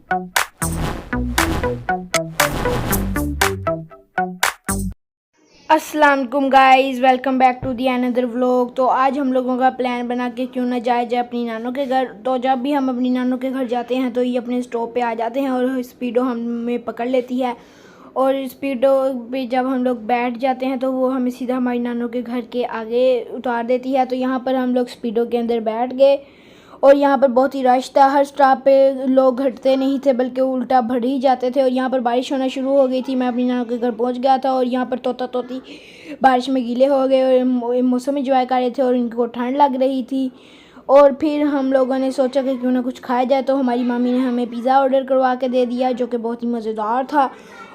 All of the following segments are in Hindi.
अस्सलाम वालेकुम guys, welcome back to the another vlog. तो आज हम लोगों का प्लान बना के क्यों ना जाए अपनी नानों के घर। तो जब भी हम अपनी नानों के घर जाते हैं तो ये अपने स्टॉप पे आ जाते हैं और स्पीडो हमें पकड़ लेती है। और स्पीडो पे जब हम लोग बैठ जाते हैं तो वो हमें सीधा हमारी नानों के घर के आगे उतार देती है। तो यहाँ पर हम लोग स्पीडो के अंदर बैठ गए और यहाँ पर बहुत ही रश था। हर स्टॉप पे लोग घटते नहीं थे बल्कि उल्टा भर ही जाते थे। और यहाँ पर बारिश होना शुरू हो गई थी। मैं अपनी नानों के घर पहुँच गया था और यहाँ पर तोता तोती बारिश में गीले हो गए और मौसम एंजॉय कर रहे थे और इनको ठंड लग रही थी। और फिर हम लोगों ने सोचा कि क्यों ना कुछ खाया जाए। तो हमारी मामी ने हमें पिज़्ज़ा ऑर्डर करवा के दे दिया जो कि बहुत ही मज़ेदार था।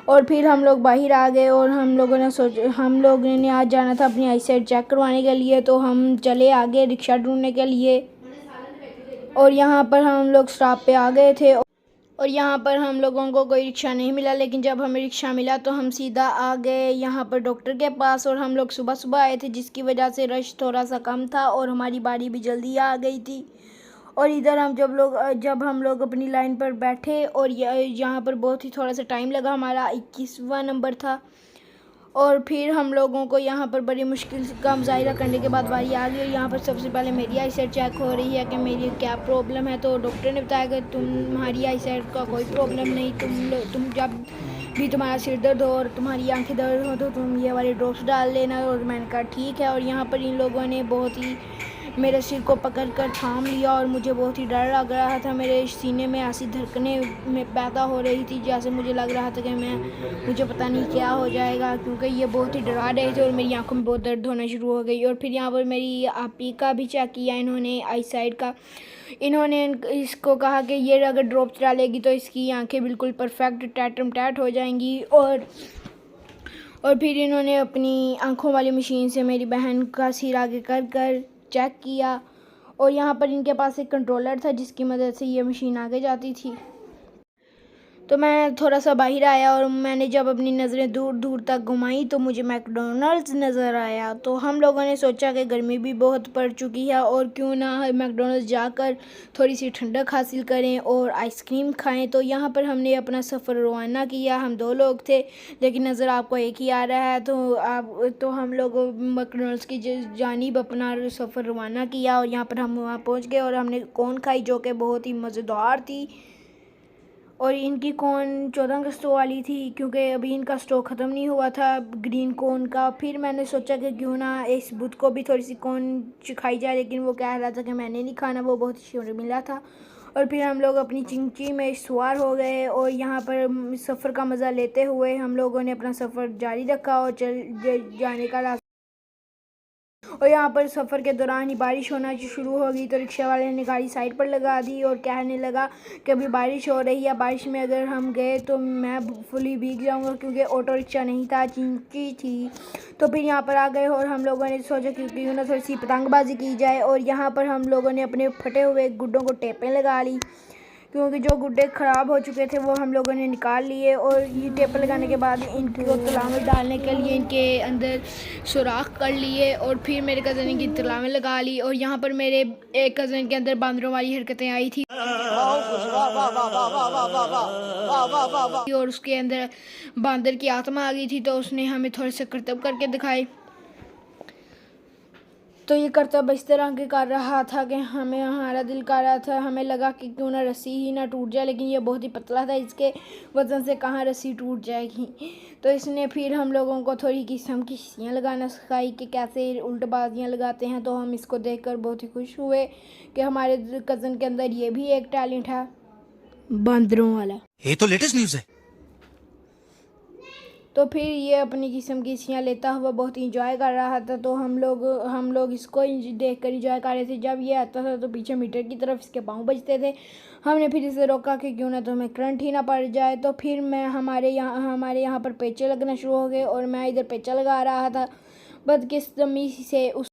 और फिर हम लोग बाहर आ गए और हम लोगों ने आज जाना था अपनी आई साइट चेक करवाने के लिए। तो हम चले आगे रिक्शा ढूंढने के लिए और यहाँ पर हम लोग स्टॉप पे आ गए थे और यहाँ पर हम लोगों को कोई रिक्शा नहीं मिला। लेकिन जब हमें रिक्शा मिला तो हम सीधा आ गए यहाँ पर डॉक्टर के पास। और हम लोग सुबह सुबह आए थे जिसकी वजह से रश थोड़ा सा कम था और हमारी बारी भी जल्दी आ गई थी। और इधर जब हम लोग अपनी लाइन पर बैठे और यहाँ पर बहुत ही थोड़ा सा टाइम लगा, हमारा 21वां नंबर था। और फिर हम लोगों को यहाँ पर बड़ी मुश्किल का मुजाहिरा करने के बाद बारी आ गई। और यहाँ पर सबसे पहले मेरी आई साइट चेक हो रही है कि मेरी क्या प्रॉब्लम है। तो डॉक्टर ने बताया कि तुम्हारी आई साइट का कोई प्रॉब्लम नहीं, तुम जब भी तुम्हारा सिर दर्द हो और तुम्हारी आंखें दर्द हो तो तुम ये वाले ड्रॉप्स डाल लेना। और मैंने कहा ठीक है। और यहाँ पर इन लोगों ने बहुत ही मेरे सिर को पकड़कर थाम लिया और मुझे बहुत ही डर लग रहा था। मेरे सीने में ऐसी धड़कनें में पैदा हो रही थी जैसे मुझे लग रहा था कि मुझे पता नहीं क्या हो जाएगा, क्योंकि ये बहुत ही डरा रहे थे और मेरी आंखों में बहुत दर्द होना शुरू हो गई। और फिर यहाँ पर मेरी आपी का भी चेक किया इन्होंने, आई साइड का। इन्होंने इसको कहा कि ये अगर ड्रॉप्स डालेगी तो इसकी आंखें बिल्कुल परफेक्ट टैटम टैट हो जाएंगी। और फिर इन्होंने अपनी आंखों वाली मशीन से मेरी बहन का सिर आगे कर चेक किया। और यहाँ पर इनके पास एक कंट्रोलर था जिसकी मदद से ये मशीन आगे जाती थी। तो मैं थोड़ा सा बाहर आया और मैंने जब अपनी नज़रें दूर दूर तक घुमाई तो मुझे मैकडोनल्ड्स नज़र आया। तो हम लोगों ने सोचा कि गर्मी भी बहुत पड़ चुकी है और क्यों ना मैकडोनल्ड्स जाकर थोड़ी सी ठंडक हासिल करें और आइसक्रीम खाएं। तो यहाँ पर हमने अपना सफ़र रवाना किया। हम 2 लोग थे लेकिन नज़र आपको एक ही आ रहा है। तो हम लोग मैकडोनल्ड्स की जानिब अपना सफ़र रवाना किया और यहाँ पर हम वहाँ पहुँच गए और हमने कॉर्न खाई जो कि बहुत ही मज़ेदार थी। और इनकी कॉर्न 14 अगस्तों वाली थी क्योंकि अभी इनका स्टॉक ख़त्म नहीं हुआ था ग्रीन कॉर्न का। फिर मैंने सोचा कि क्यों ना इस बुध को भी थोड़ी सी कॉर्न खाई जाए, लेकिन वो कह रहा था कि मैंने नहीं खाना, वो बहुत ही शर्मिला था। और फिर हम लोग अपनी चिंची में सवार हो गए और यहाँ पर सफ़र का मज़ा लेते हुए हम लोगों ने अपना सफ़र जारी रखा और जाने का रास्ता। और यहाँ पर सफ़र के दौरान ही बारिश होना शुरू हो गई तो रिक्शा वाले ने गाड़ी साइड पर लगा दी और कहने लगा कि अभी बारिश हो रही है, बारिश में अगर हम गए तो मैं फुली भीग जाऊंगा, क्योंकि ऑटो रिक्शा नहीं था, चिंकी थी। तो फिर यहाँ पर आ गए और हम लोगों ने सोचा कि क्यों ना थोड़ी सी पतंगबाजी की जाए। और यहाँ पर हम लोगों ने अपने फटे हुए गुड्डों को टेपें लगा ली, क्योंकि जो गुड्डे ख़राब हो चुके थे वो हम लोगों ने निकाल लिए। और ये टेप लगाने के बाद इनको तलाव में डालने के लिए इनके अंदर सुराख कर लिए और फिर मेरे कज़न ने इनकी तलाव में लगा ली। और यहाँ पर मेरे एक कज़न के अंदर बांदरों वाली हरकतें आई थी और उसके अंदर बांदर की आत्मा आ गई थी, तो उसने हमें थोड़े से करतब करके दिखाए। तो ये करतब इस तरह के कर रहा था कि हमारा दिल कर रहा था, हमें लगा कि क्यों ना रस्सी ही ना टूट जाए, लेकिन ये बहुत ही पतला था, इसके वज़न से कहाँ रस्सी टूट जाएगी। तो इसने फिर हम लोगों को थोड़ी किस्म की हंसियाँ लगाना सिखाई कि कैसे उल्टबाजियाँ लगाते हैं। तो हम इसको देखकर बहुत ही खुश हुए कि हमारे कज़न के अंदर ये भी एक टैलेंट है, बंदरों वाला। ये तो लेटेस्ट न्यूज़ है। तो फिर ये अपनी किस्म की हंसियाँ लेता हुआ बहुत इंजॉय कर रहा था। तो हम लोग इसको देख कर इंजॉय कर रहे थे। जब ये आता था तो पीछे मीटर की तरफ इसके पाँव बजते थे। हमने फिर इसे रोका कि क्यों ना तो हमें करंट ही ना पड़ जाए। तो फिर हमारे यहाँ पर पेचे लगना शुरू हो गए और मैं इधर पेचा लगा रहा था। बदकिस्मती से उस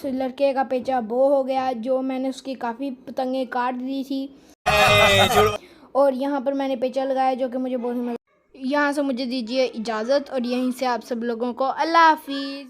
लड़के का पेचा बो हो गया, जो मैंने उसकी काफ़ी पतंगें काट दी थी। और यहाँ पर मैंने पेचा लगाया जो कि मुझे बहुत ही मज़ा। यहाँ से मुझे दीजिए इजाज़त और यहीं से आप सब लोगों को अल्लाह हाफिज़।